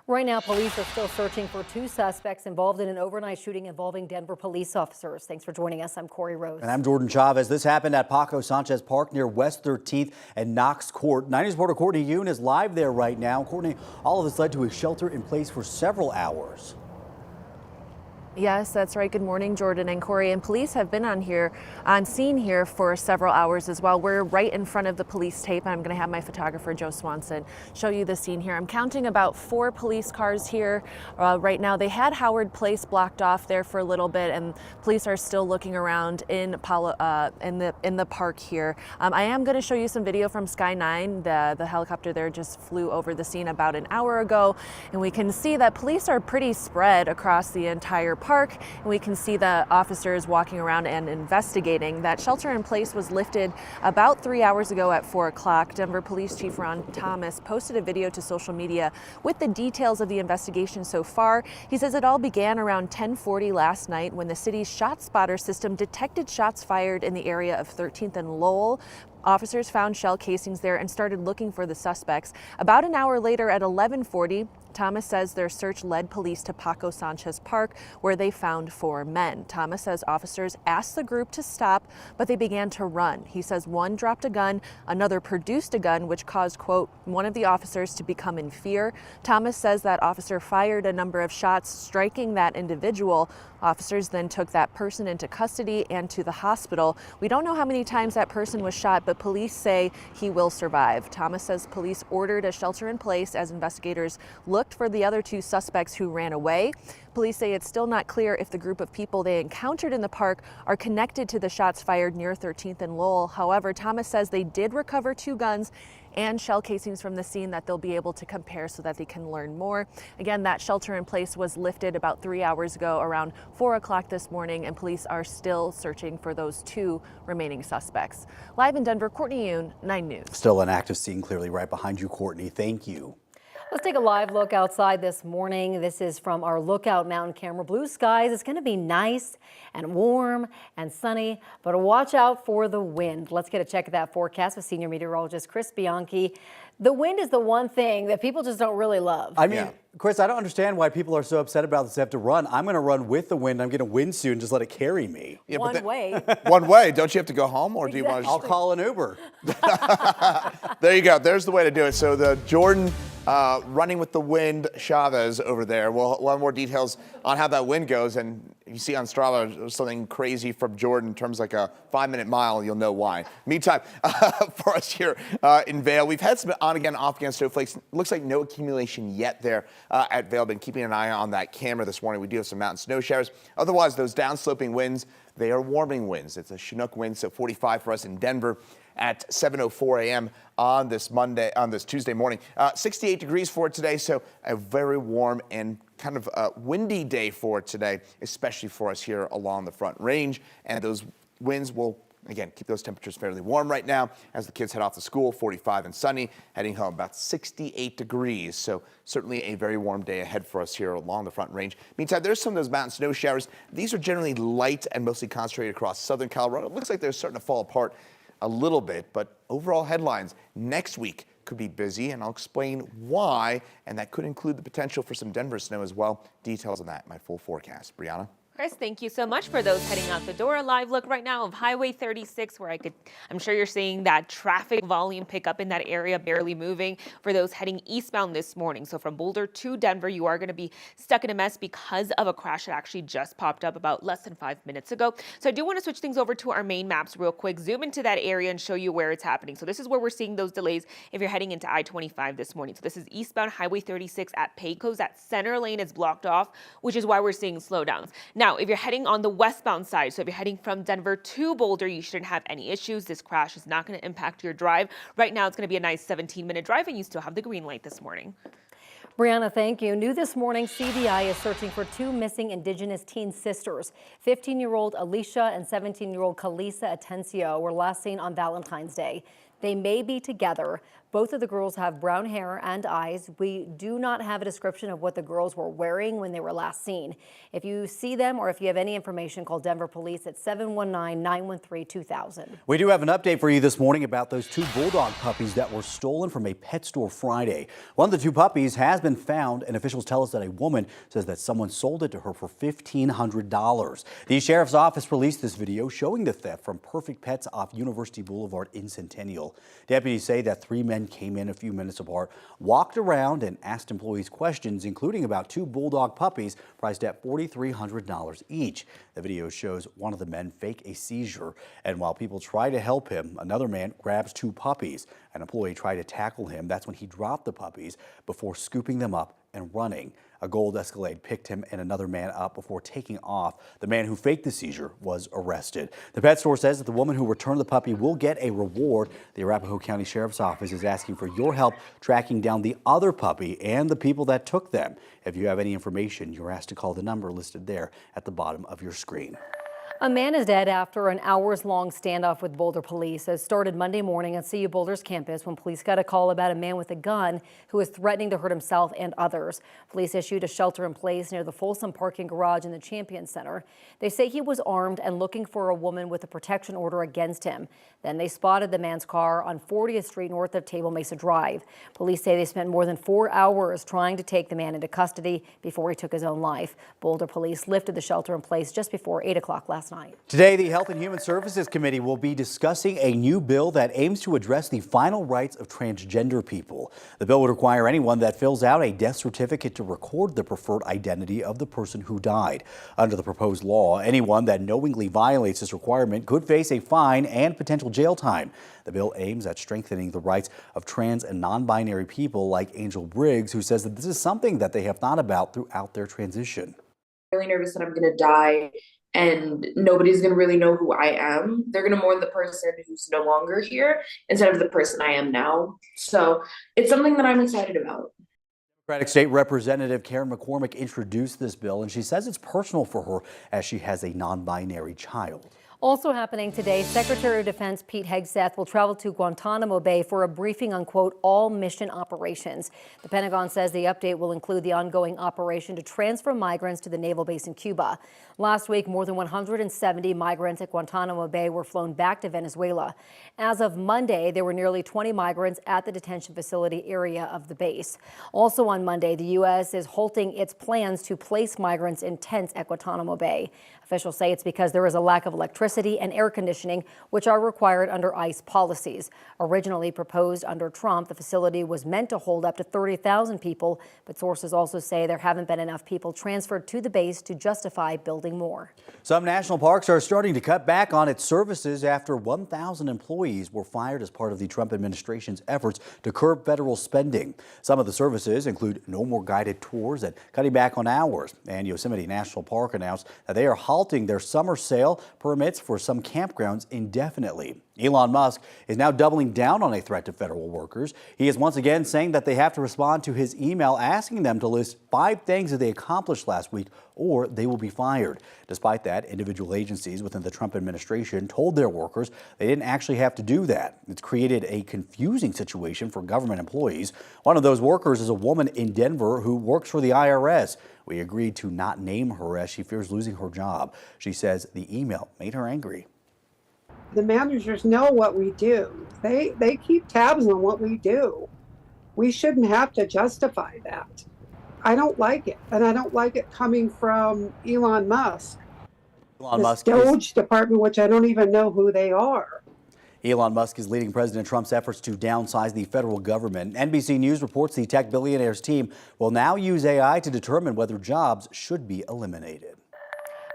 Right now, police are still searching for two suspects involved in an overnight shooting involving Denver police officers. Thanks for joining us. I'm Corey Rose. And I'm Jordan Chavez. This happened at Paco Sanchez Park near West 13th and Knox Court. 9 News reporter Courtney Yoon is live there right now. Courtney, all of this led to a shelter in place for several hours. Yes, that's right. Good morning, Jordan and Corey. And police have been on scene here for several hours as well. We're right in front of the police tape. I'm going to have my photographer, Joe Swanson, show you the scene here. I'm counting about 4 police cars here right now. They had Howard Place blocked off there for a little bit, and police are still looking around in the park here. I am going to show you some video from Sky 9. The helicopter there just flew over the scene about an hour ago, and we can see that police are pretty spread across the entire park, and we can see the officers walking around and investigating. That shelter in place was lifted about 3 hours ago at 4 o'clock. Denver Police Chief Ron Thomas posted a video to social media with the details of the investigation so far. He says it all began around 10:40 last night when the city's shot spotter system detected shots fired in the area of 13th and Lowell. Officers found shell casings there and started looking for the suspects. About an hour later at 11:40, Thomas says their search led police to Paco Sanchez Park, where they found 4 men. Thomas says officers asked the group to stop, but they began to run. He says one dropped a gun, another produced a gun, which caused, quote, one of the officers to become in fear. Thomas says that officer fired a number of shots, striking that individual. Officers then took that person into custody and to the hospital. We don't know how many times that person was shot, but police say he will survive. Thomas says police ordered a shelter in place as investigators looked for the other 2 suspects who ran away. Police say it's still not clear if the group of people they encountered in the park are connected to the shots fired near 13th and Lowell. However, Thomas says they did recover 2 guns and shell casings from the scene that they'll be able to compare so that they can learn more. Again, that shelter in place was lifted about 3 hours ago around 4 o'clock this morning, and police are still searching for those 2 remaining suspects. Live in Denver, Courtney Yoon, 9 News. Still an active scene clearly right behind you, Courtney. Thank you. Let's take a live look outside this morning. This is from our Lookout Mountain camera. Blue skies. It's going to be nice and warm and sunny, but watch out for the wind. Let's get a check of that forecast with senior meteorologist Chris Bianchi. The wind is the one thing that people just don't really love. I mean, Chris, I don't understand why people are so upset about this. They have to run. I'm going to run with the wind. I'm going to windsuit and just let it carry me. Yeah, one way. One way. Don't you have to go home, or Exactly. do you want to? I'll call an Uber. There you go. There's the way to do it. So the Jordan running with the wind, Chavez over there. We'll have more details on how that wind goes. And you see on Strava something crazy from Jordan in terms like a 5-minute mile. You'll know why. Meantime, for us here in Vail, we've had some on-again, off-again snowflakes. Looks like no accumulation yet there at Vail. Been keeping an eye on that camera this morning. We do have some mountain snow showers. Otherwise, those downsloping winds, they are warming winds. It's a Chinook wind, so 45 for us in Denver at 7:04 a.m. on this Tuesday morning. 68 degrees for today, so a very warm and kind of windy day for today, especially for us here along the Front Range. And those winds will, again, keep those temperatures fairly warm right now as the kids head off to school. 45 and sunny, heading home about 68 degrees. So certainly a very warm day ahead for us here along the Front Range. Meantime, there's some of those mountain snow showers. These are generally light and mostly concentrated across southern Colorado. It looks like they're starting to fall apart a little bit, but overall headlines next week could be busy, and I'll explain why, and that could include the potential for some Denver snow as well. Details on that in my full forecast. Brianna? Chris, thank you so much for those heading out the door. A live look right now of Highway 36, where I'm sure you're seeing that traffic volume pick up in that area, barely moving for those heading eastbound this morning. So from Boulder to Denver, you are going to be stuck in a mess because of a crash that actually just popped up about less than 5 minutes ago. So I do want to switch things over to our main maps real quick, zoom into that area and show you where it's happening. So this is where we're seeing those delays if you're heading into I-25 this morning. So this is eastbound Highway 36 at Pecos. That center lane is blocked off, which is why we're seeing slowdowns. Now, if you're heading on the westbound side, so if you're heading from Denver to Boulder, you shouldn't have any issues. This crash is not going to impact your drive. Right now, it's going to be a nice 17-minute drive, and you still have the green light this morning. Brianna, thank you. New this morning, CBI is searching for 2 missing Indigenous teen sisters. 15-year-old Alicia and 17-year-old Kalisa Atencio were last seen on Valentine's Day. They may be together, Both of the girls have brown hair and eyes. We do not have a description of what the girls were wearing when they were last seen. If you see them or if you have any information, call Denver Police at 719-913-2000. We do have an update for you this morning about those 2 Bulldog puppies that were stolen from a pet store Friday. One of the 2 puppies has been found, and officials tell us that a woman says that someone sold it to her for $1,500. The sheriff's office released this video showing the theft from Perfect Pets off University Boulevard in Centennial. Deputies say that 3 men came in a few minutes apart, walked around and asked employees questions, including about 2 Bulldog puppies priced at $4,300 each. The video shows one of the men fake a seizure, and while people try to help him, another man grabs 2 puppies. An employee tried to tackle him. That's when he dropped the puppies before scooping them up and running. A gold Escalade picked him and another man up before taking off. The man who faked the seizure was arrested. The pet store says that the woman who returned the puppy will get a reward. The Arapahoe County Sheriff's Office is asking for your help tracking down the other puppy and the people that took them. If you have any information, you're asked to call the number listed there at the bottom of your screen. A man is dead after an hours-long standoff with Boulder police. It started Monday morning at CU Boulder's campus when police got a call about a man with a gun who was threatening to hurt himself and others. Police issued a shelter-in-place near the Folsom parking garage in the Champion Center. They say he was armed and looking for a woman with a protection order against him. Then they spotted the man's car on 40th Street north of Table Mesa Drive. Police say they spent more than 4 hours trying to take the man into custody before he took his own life. Boulder police lifted the shelter-in-place just before 8 o'clock last night. Today, the Health and Human Services Committee will be discussing a new bill that aims to address the final rights of transgender people. The bill would require anyone that fills out a death certificate to record the preferred identity of the person who died. Under the proposed law, anyone that knowingly violates this requirement could face a fine and potential jail time. The bill aims at strengthening the rights of trans and non-binary people like Angel Briggs, who says that this is something that they have thought about throughout their transition. I'm really nervous that I'm going to die and nobody's going to really know who I am. They're going to mourn the person who's no longer here instead of the person I am now. So it's something that I'm excited about. Democratic State Representative Karen McCormick introduced this bill, and she says it's personal for her as she has a non-binary child. Also happening today, Secretary of Defense Pete Hegseth will travel to Guantanamo Bay for a briefing on, quote, all mission operations. The Pentagon says the update will include the ongoing operation to transfer migrants to the naval base in Cuba. Last week, more than 170 migrants at Guantanamo Bay were flown back to Venezuela. As of Monday, there were nearly 20 migrants at the detention facility area of the base. Also on Monday, the U.S. is halting its plans to place migrants in tents at Guantanamo Bay. Officials say it's because there is a lack of electricity and air conditioning, which are required under ICE policies. Originally proposed under Trump, the facility was meant to hold up to 30,000 people, but sources also say there haven't been enough people transferred to the base to justify building more. Some national parks are starting to cut back on its services after 1,000 employees were fired as part of the Trump administration's efforts to curb federal spending. Some of the services include no more guided tours and cutting back on hours. And Yosemite National Park announced that they are halting their summer sale permits for some campgrounds indefinitely. Elon Musk is now doubling down on a threat to federal workers. He is once again saying that they have to respond to his email asking them to list 5 things that they accomplished last week or they will be fired. Despite that, individual agencies within the Trump administration told their workers they didn't actually have to do that. It's created a confusing situation for government employees. One of those workers is a woman in Denver who works for the IRS. We agreed to not name her as she fears losing her job. She says the email made her angry. The managers know what we do. They keep tabs on what we do. We shouldn't have to justify that. I don't like it, and I don't like it coming from Elon Musk. Elon Musk Doge department, which I don't even know who they are. Elon Musk is leading President Trump's efforts to downsize the federal government. NBC News reports the tech billionaire's team will now use AI to determine whether jobs should be eliminated.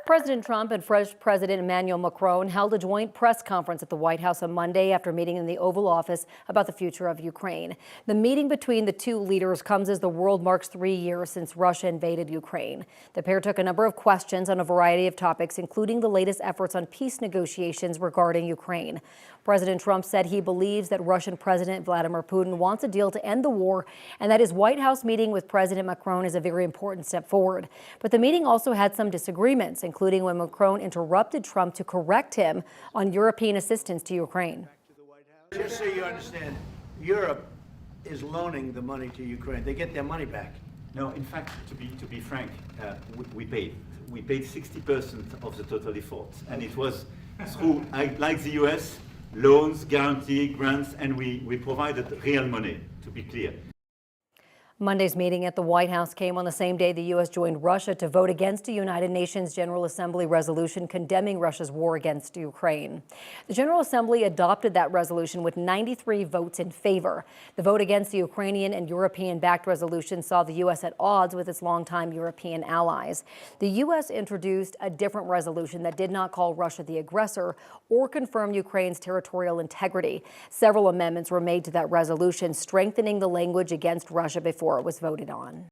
President Trump and French President Emmanuel Macron held a joint press conference at the White House on Monday after meeting in the Oval Office about the future of Ukraine. The meeting between the two leaders comes as the world marks 3 years since Russia invaded Ukraine. The pair took a number of questions on a variety of topics, including the latest efforts on peace negotiations regarding Ukraine. President Trump said he believes that Russian President Vladimir Putin wants a deal to end the war and that his White House meeting with President Macron is a very important step forward. But the meeting also had some disagreements, including when Macron interrupted Trump to correct him on European assistance to Ukraine. Just so you understand, Europe is loaning the money to Ukraine. They get their money back. No, in fact, to be frank, we paid 60% of the total effort, and it was through, like the US, loans, guarantee, grants, and we provided real money, to be clear. Monday's meeting at the White House came on the same day the U.S. joined Russia to vote against a United Nations General Assembly resolution condemning Russia's war against Ukraine. The General Assembly adopted that resolution with 93 votes in favor. The vote against the Ukrainian and European-backed resolution saw the U.S. at odds with its longtime European allies. The U.S. introduced a different resolution that did not call Russia the aggressor or confirm Ukraine's territorial integrity. Several amendments were made to that resolution, strengthening the language against Russia before it was voted on.